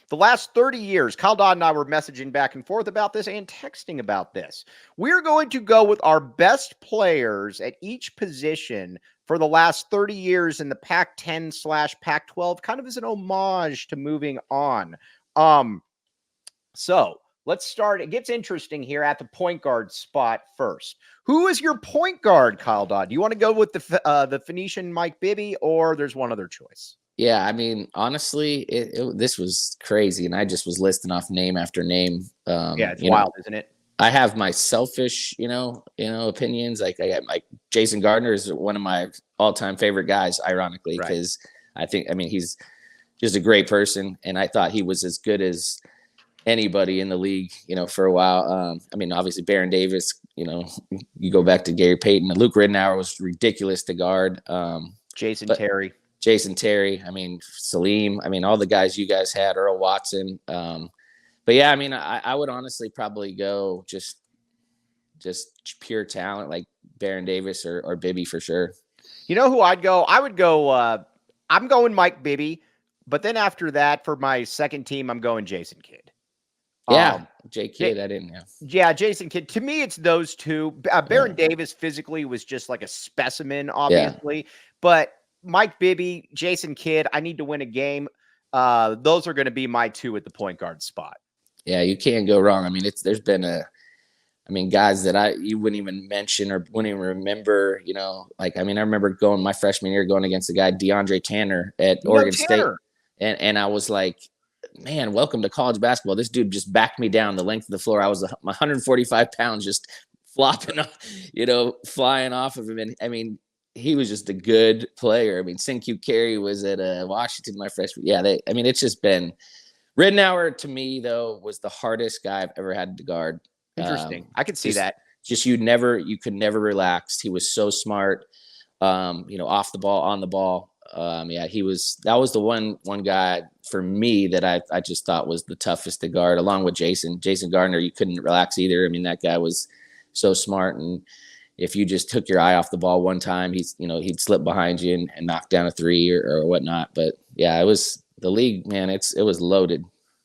The last 30 years, Kyle Dodd and I were messaging back and forth about this and texting about this. We're going to go with our best players at each position for the last 30 years in the Pac-10 / Pac-12, kind of as an homage to moving on. So let's start. It gets interesting here at the point guard spot first. Who is your point guard, Kyle Dodd? Do you want to go with the Phoenician Mike Bibby, or there's one other choice? Yeah, I mean, honestly, this was crazy, and I just was listing off name after name. Yeah, it's wild, isn't it? I have my selfish, opinions. Like Jason Gardner is one of my all-time favorite guys, ironically, because he's just a great person, and I thought he was as good as anybody in the league, for a while. Obviously Baron Davis, you go back to Gary Payton, and Luke Ridnour was ridiculous to guard. Jason Terry, Salim, all the guys you guys had, Earl Watson. But yeah, I would honestly probably go just pure talent like Baron Davis or Bibby for sure. You know who I'd go? I would go, I'm going Mike Bibby, but then after that, for my second team, I'm going Jason Kidd. Yeah, J. Kidd, I didn't know. Yeah, Jason Kidd. To me, it's those two. Baron Davis physically was just like a specimen, obviously. Yeah. But Mike Bibby, Jason Kidd, I need to win a game. Those are going to be my two at the point guard spot. Yeah, you can't go wrong. There's been guys that you wouldn't even mention or wouldn't even remember, I remember going my freshman year going against the guy DeAndre Tanner at Oregon State. And I was like, man, welcome to college basketball. This dude just backed me down the length of the floor. I was 145 pounds just flopping, flying off of him. And he was just a good player. Senku Carey was at Washington my freshman. Yeah, it's just been Ridnour to me though was the hardest guy I've ever had to guard. Interesting. I could see that. Just you could never relax. He was so smart. Off the ball, on the ball. That was the one guy for me that I just thought was the toughest to guard, along with Jason Gardner. You couldn't relax either. That guy was so smart, and if you just took your eye off the ball one time, he'd slip behind you and knock down a three or whatnot. But yeah, it was the league, man. It was loaded.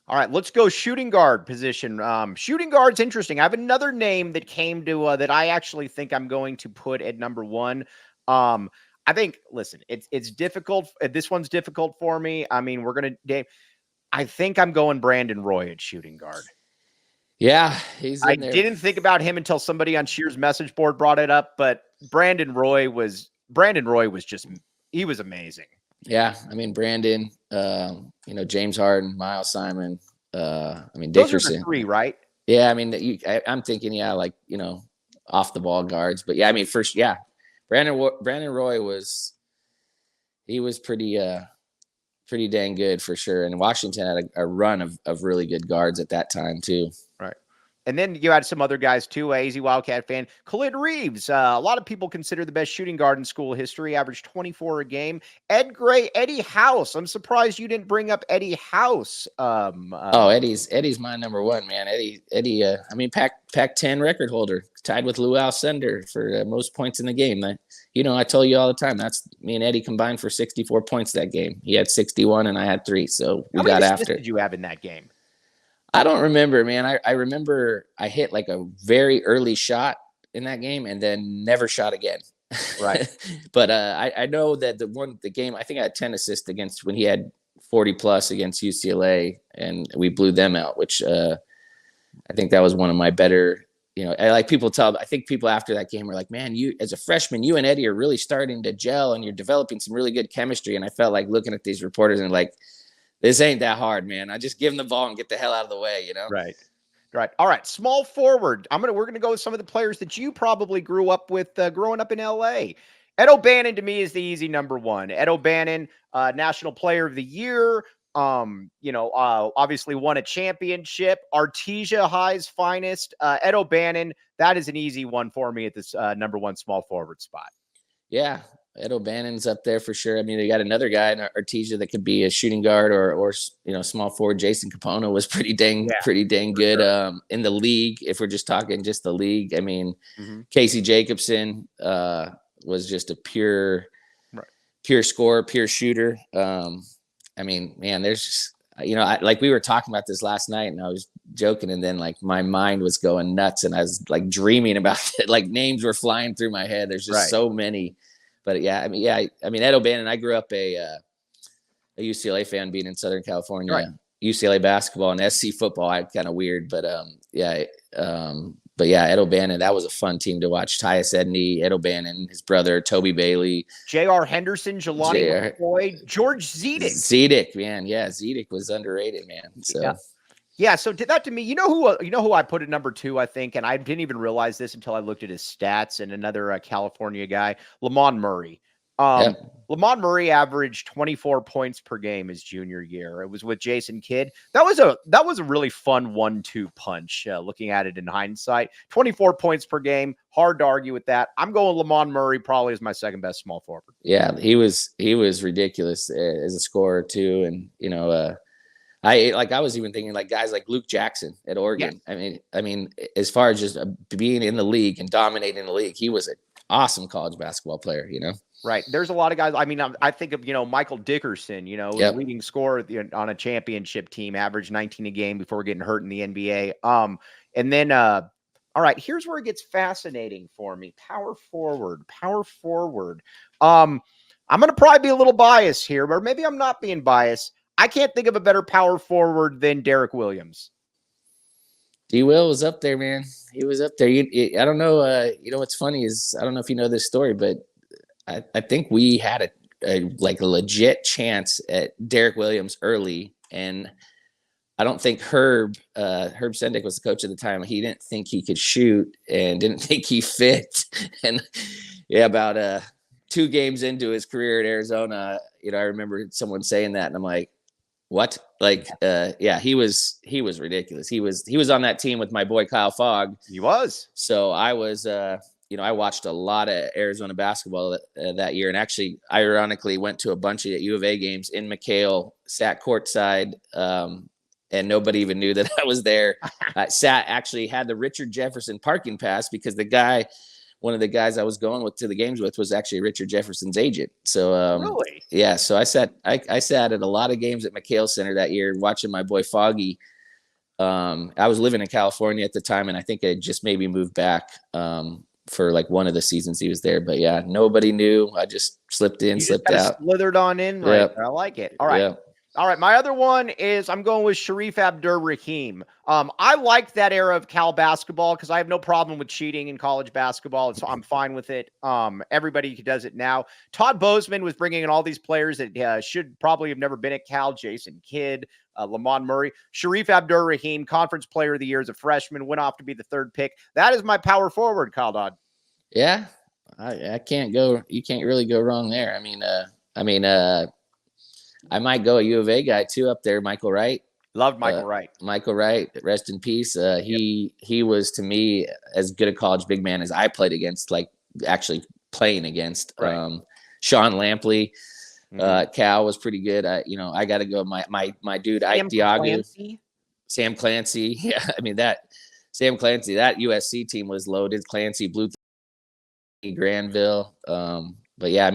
All right, let's go shooting guard position. Shooting guard's interesting. I have another name that came to that I actually think I'm going to put at number one. I think, listen, it's difficult. This one's difficult for me. I think I'm going Brandon Roy at shooting guard. Yeah, he's in there. Didn't think about him until somebody on Shear's message board brought it up, but Brandon Roy was just, he was amazing. Yeah, Brandon, James Harden, Miles Simon, Dickerson. Those are the three, right? Yeah, I'm thinking, off the ball guards, but yeah, first, yeah. Brandon Roy was pretty dang good for sure. And Washington had a run of really good guards at that time too. Right. And then you had some other guys too, AZ Wildcat fan. Khalid Reeves, a lot of people consider the best shooting guard in school history, averaged 24 a game. Ed Gray, Eddie House. I'm surprised you didn't bring up Eddie House. Eddie's my number one, man. Eddie, Pac-10 record holder, tied with Lou Alcindor for most points in the game. I told you all the time, that's me and Eddie combined for 64 points that game. He had 61 and I had 3, so we got after. How many did you have in that game? I don't remember, man. I remember I hit like a very early shot in that game and then never shot again. Right. But I know that the game, I think I had 10 assists against when he had 40 plus against UCLA and we blew them out, which I think that was one of my better, I think people after that game were like, man, you as a freshman, you and Eddie are really starting to gel and you're developing some really good chemistry. And I felt like looking at these reporters and like, this ain't that hard, man. I just give him the ball and get the hell out of the way, Right. All right. Small forward. We're going to go with some of the players that you probably grew up with growing up in LA. Ed OBannon to me is the easy number one. Ed OBannon, National Player of the Year. Obviously won a championship. Artesia High's finest. Ed OBannon, that is an easy one for me at this number one small forward spot. Yeah. Ed OBannon's up there for sure. They got another guy in Artesia that could be a shooting guard or small forward. Jason Capono was pretty dang good sure. In the league. If we're just talking just the league, Casey Jacobson was just a pure scorer, pure shooter. Man, there's just like we were talking about this last night, and I was joking, and then like my mind was going nuts, and I was like dreaming about it. Like names were flying through my head. There's just so many. But yeah, I mean, Ed OBannon. I grew up a UCLA fan, being in Southern California. Right. UCLA basketball and SC football, I kind of weird, but but yeah, Ed OBannon, that was a fun team to watch. Tyus Edney, Ed OBannon, his brother Toby Bailey, J.R. Henderson, Jelani McCoy, George Zedek. Zedek, man, yeah, Zedek was underrated, man. So yeah. So that to me, you know who I put at number 2, I think, and I didn't even realize this until I looked at his stats. And another California guy, Lamont Murray. Lamont Murray averaged 24 points per game his junior year. It was with Jason Kidd. That was a really fun 1-2 punch. Looking at it in hindsight, 24 points per game. Hard to argue with that. I'm going Lamont Murray probably as my second best small forward. Yeah, he was ridiculous as a scorer too, and I was even thinking like guys like Luke Jackson at Oregon. Yes. I mean, as far as just being in the league and dominating the league, he was an awesome college basketball player. Right. There's a lot of guys. I mean, I think of, Michael Dickerson, the leading scorer on a championship team, averaged 19 a game before getting hurt in the NBA. And then, all right, here's where it gets fascinating for me. Power forward. I'm going to probably be a little biased here, but maybe I'm not being biased. I can't think of a better power forward than Derek Williams. D-Will was up there, man. He was up there. I don't know. What's funny is, I don't know if you know this story, but I think we had a legit chance at Derek Williams early, and I don't think Herb Sendick was the coach at the time. He didn't think he could shoot and didn't think he fit. And about 2 games into his career at Arizona, I remember someone saying that, and I'm like, what? He was ridiculous. He was on that team with my boy Kyle Fogg. He was. So I was, I watched a lot of Arizona basketball that year, and actually, ironically, went to a bunch of U of A games in McHale, sat courtside, and nobody even knew that I was there. Actually had the Richard Jefferson parking pass because one of the guys I was going to the games with was actually Richard Jefferson's agent. So really? Yeah. So I sat at a lot of games at McHale Center that year watching my boy Foggy. I was living in California at the time, and I think I just maybe moved back for like one of the seasons he was there. But yeah, nobody knew. I just slipped in, slipped out. Slithered on in. Right. Yep. I like it. All right. Yep. All right, my other one is I'm going with Sharif Abdur-Rahim. I like that era of Cal basketball because I have no problem with cheating in college basketball. So I'm fine with it. Everybody does it now. Todd Bozeman was bringing in all these players that should probably have never been at Cal. Jason Kidd, Lamont Murray. Sharif Abdur-Rahim, Conference Player of the Year as a freshman, went off to be the 3rd pick. That is my power forward, Kyle Dodd. Yeah, I can't go. You can't really go wrong there. I might go a U of A guy too up there, Michael Wright. Loved Michael Wright. Michael Wright, rest in peace. He was to me as good a college big man as I played against, like actually playing against. Right. Sean Lampley, Cal was pretty good. I got to go my dude Ike Diagu, Sam Clancy. Yeah, Sam Clancy. That USC team was loaded. Clancy, Blue, Granville. But yeah,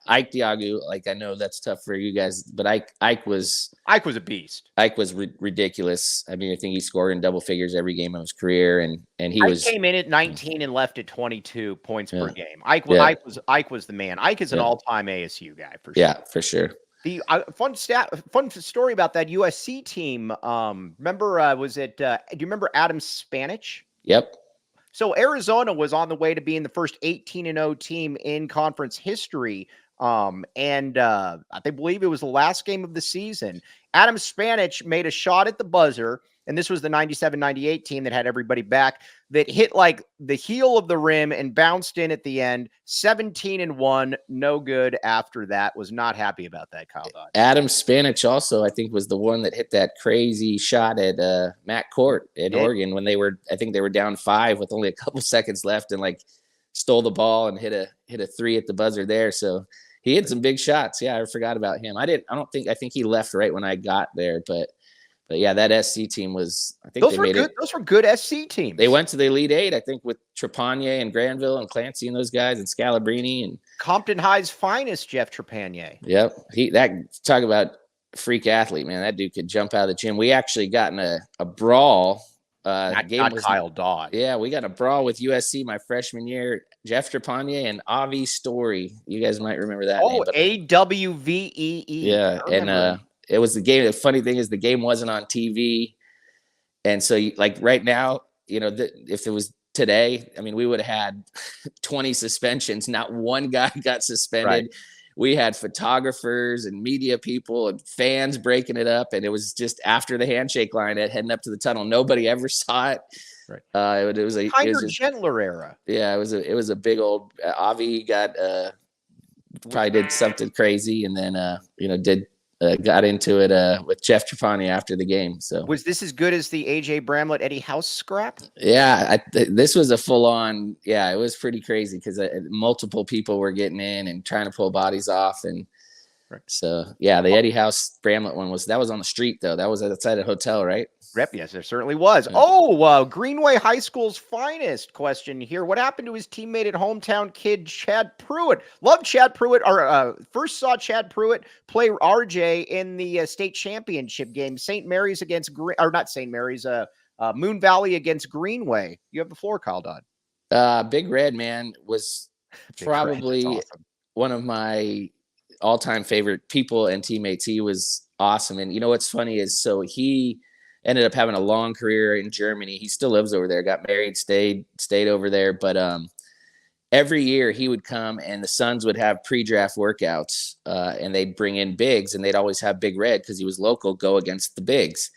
Ike Diagu, I know that's tough for you guys, but Ike was a beast. Ike was ridiculous. I think he scored in double figures every game of his career, and Ike came in at 19 and left at 22 points per game. Ike was the man. Ike is an all-time ASU guy for sure. Yeah, for sure. The fun story about that USC team. Remember, do you remember Adam Spanich? Yep. So Arizona was on the way to being the first 18-0 team in conference history. And I believe it was the last game of the season. Adam Spanich made a shot at the buzzer, and this was the 97-98 team that had everybody back, that hit like the heel of the rim and bounced in at the end. 17-1, no good after that. Was not happy about that, Kyle Dodd. Adam Spanich also, I think, was the one that hit that crazy shot at Matt Court at Oregon when they were down 5 with only a couple seconds left and stole the ball and hit a 3 at the buzzer there. So he had some big shots. Yeah, I forgot about him. I think he left right when I got there, but yeah, that SC team was, I think those were good SC teams. They went to the Elite 8, I think, with Trepanier and Granville and Clancy and those guys and Scalabrini and Compton High's finest, Jeff Trepanier. Yep. Talk about freak athlete, man. That dude could jump out of the gym. We actually got in a brawl. Not Kyle Dodd. Yeah, we got a brawl with USC my freshman year. Jeff Trepanier and Avi Story. You guys might remember that name. But AWVEE. yeah, and it was the game. The funny thing is the game wasn't on TV, and so like right now, if it was today, I mean, we would have had 20 suspensions. Not one guy got suspended. Right. We had photographers and media people and fans breaking it up, and it was just after the handshake line heading up to the tunnel. Nobody ever saw it. Right. It was a kinder, gentler era. Yeah, it was a big old Avi got probably did something crazy, and then got into it with Jeff Trepanier after the game. So was this as good as the AJ Bramlett Eddie House scrap? Yeah, this was a full on. Yeah, it was pretty crazy because multiple people were getting in and trying to pull bodies off, and so yeah, the Eddie House Bramlett one was on the street though. That was outside a hotel, right? Yes, there certainly was. Oh, Greenway High School's finest question here. What happened to his teammate at hometown kid Chad Pruitt? Loved Chad Pruitt. Or first saw Chad Pruitt play RJ in the state championship game. St. Mary's against not St. Mary's. Moon Valley against Greenway. You have the floor, Kyle Dodd. Big Red, man, was probably awesome. One of my all-time favorite people and teammates. He was awesome. And what's funny is he ended up having a long career in Germany. He still lives over there, got married, stayed over there. But every year he would come and the Suns would have pre-draft workouts and they'd bring in bigs, and they'd always have Big Red because he was local go against the bigs.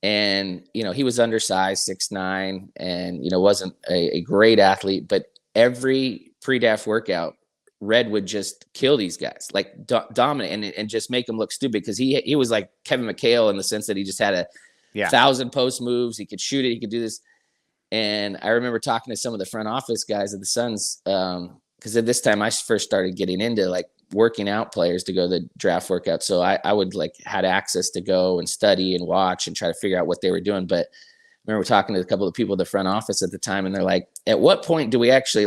And, he was undersized, 6'9", and, wasn't a great athlete, but every pre-draft workout, Red would just kill these guys, like dominate and just make them look stupid, because he was like Kevin McHale in the sense that he just had 1,000 post moves. He could shoot it. He could do this. And I remember talking to some of the front office guys at the Suns, because at this time I first started getting into like working out players to go to the draft workout. So I would had access to go and study and watch and try to figure out what they were doing. But I remember talking to a couple of people at the front office at the time, and they're like, at what point do we actually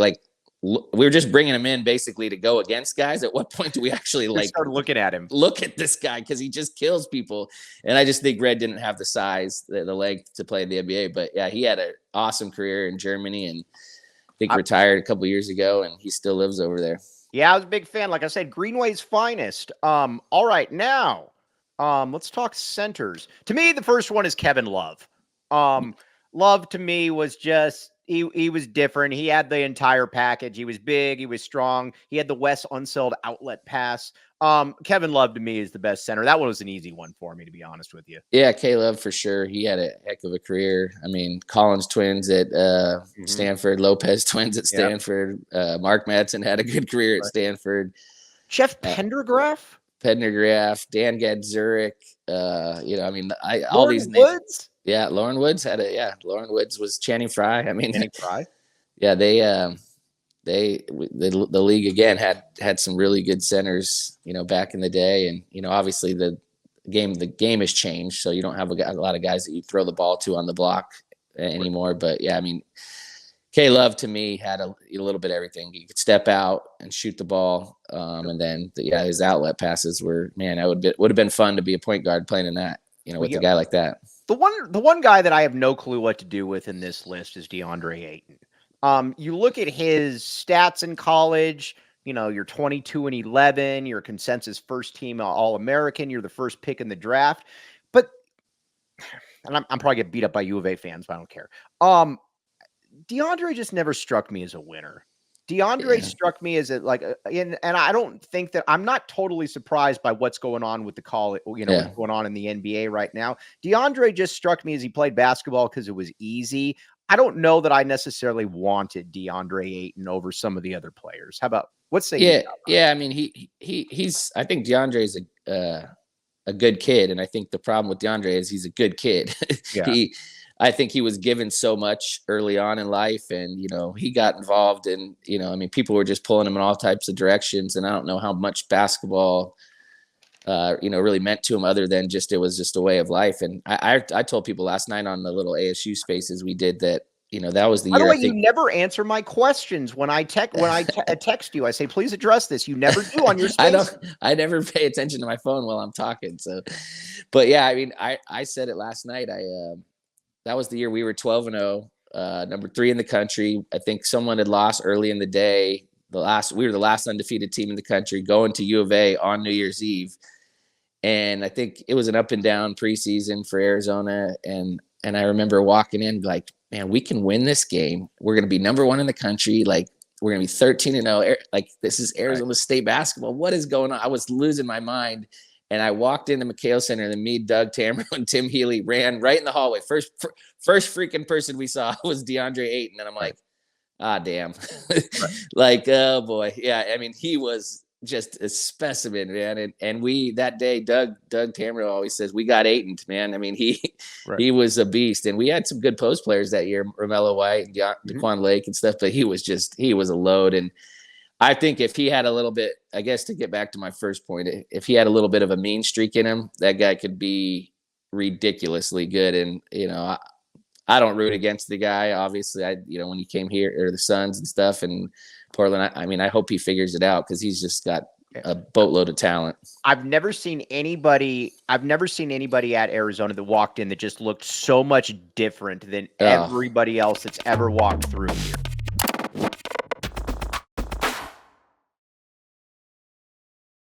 we were just bringing him in basically to go against guys. At what point do we actually start looking at him? Look at this guy, because he just kills people. And I just think Red didn't have the size, the length to play in the NBA. But yeah, he had an awesome career in Germany, and I think retired a couple years ago, and he still lives over there. Yeah, I was a big fan. Like I said, Greenway's finest. All right, now let's talk centers. To me, the first one is Kevin Love. Love to me was just he was different. He had the entire package. He was big. He was strong. He had the Wes Unseld outlet pass. Kevin Love to me is the best center. That one was an easy one for me, to be honest with you. Yeah, K-Love for sure. He had a heck of a career. I mean, Collins twins at Stanford, Lopez twins at Stanford. Mark Madsen had a good career at Stanford. Jeff Pendergraph, Dan Gadzurek. All these names. Woods? Yeah, Lauren Woods had Lauren Woods was Channing Frye. I mean, Channing Frye. Yeah, the league again had some really good centers, back in the day, and obviously the game has changed, so you don't have a lot of guys that you throw the ball to on the block anymore. But yeah, I mean, K Love to me had a little bit of everything. He could step out and shoot the ball, and then his outlet passes were, man, would have been fun to be a point guard playing in that, with a guy like that. The one guy that I have no clue what to do with in this list is DeAndre Ayton. You look at his stats in college, you're 22-11, you're a consensus first team All-American, you're the first pick in the draft. But, and I'm probably get beat up by U of A fans, but I don't care. DeAndre just never struck me as a winner. DeAndre struck me as and I don't think that I'm not totally surprised by what's going on with the college, what's going on in the NBA right now. DeAndre just struck me as he played basketball because it was easy. I don't know that I necessarily wanted DeAndre Ayton over some of the other players. How about what's the I mean, he's I think DeAndre is a good kid, and I think the problem with DeAndre is he's a good kid. Yeah. I think he was given so much early on in life, and, he got involved in, people were just pulling him in all types of directions. And I don't know how much basketball, really meant to him other than it was just a way of life. And I told people last night on the little ASU spaces we did that, that was the By the year way, I think. you never answer my questions when I text you. I say, please address this. You never do on your space. I never pay attention to my phone while I'm talking. So, but yeah, I mean, I said it last night. That was the year we were 12-0, number 3 in the country. I think someone had lost early in the day. We were the last undefeated team in the country, going to U of A on New Year's Eve. And I think it was an up and down preseason for Arizona. And I remember walking in like, man, we can win this game. We're going to be number 1 in the country. Like, we're going to be 13-0. Like, this is Arizona State basketball. What is going on? I was losing my mind. And I walked into McHale Center, and me, Doug Tamero, and Tim Healy ran right in the hallway. First freaking person we saw was DeAndre Ayton. And I'm like, damn. Like, oh boy. Yeah. I mean, he was just a specimen, man. And we, that day, Doug Tamero always says, we got Ayton, man. I mean, he was a beast. And we had some good post players that year, Romello White and Daquan Lake and stuff, but he was a load. And I think if he had a little bit, I guess to get back to my first point, if he had a little bit of a mean streak in him, that guy could be ridiculously good. And, I don't root against the guy. Obviously, when he came here, or the Suns and stuff, and Portland, I mean, I hope he figures it out, because he's just got a boatload of talent. I've never seen anybody at Arizona that walked in that just looked so much different than everybody else that's ever walked through here.